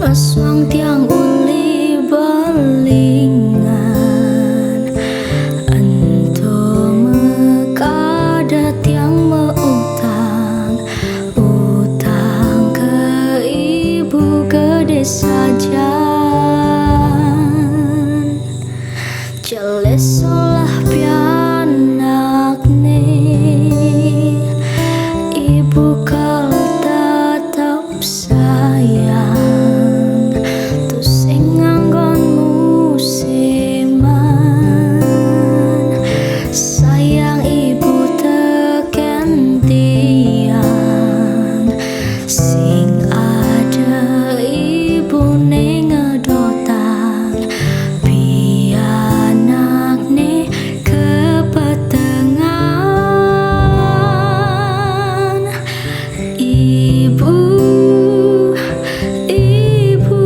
Aswang tiang uli belingan, ento mekada tiang meutang, utang ke ibu gede sajan. Jeles olah pianak nih, ibu kal tetap sayang, tu sing nganggon musiman. Sayang ibu teken tiang, sing ada ibu ning ngedotang, pianak nih kepetengan. Ibu, ibu,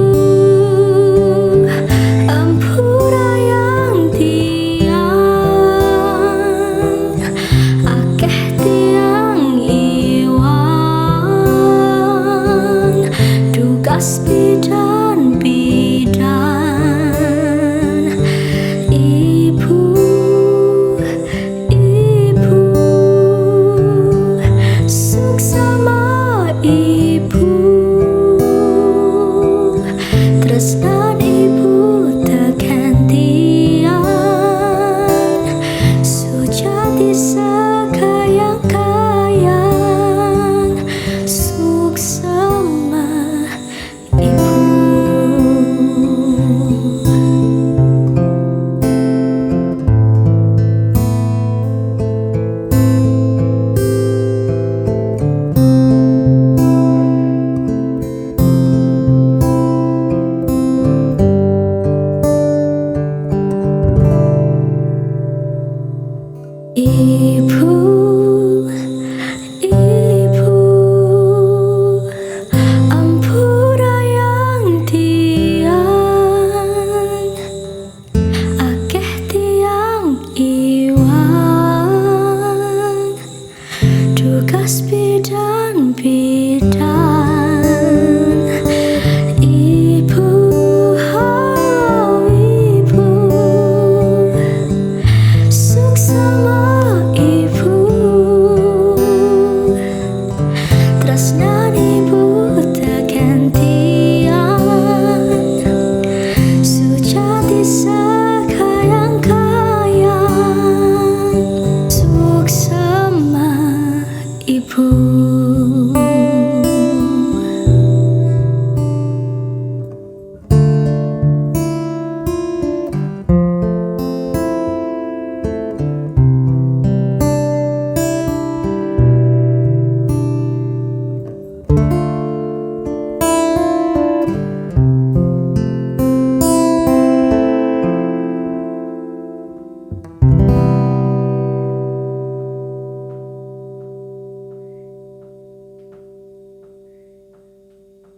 ampura yang tiang, akeh tiang iwang, tugas bidan-bidan. Ibu, ibu, suksa ibu, tresna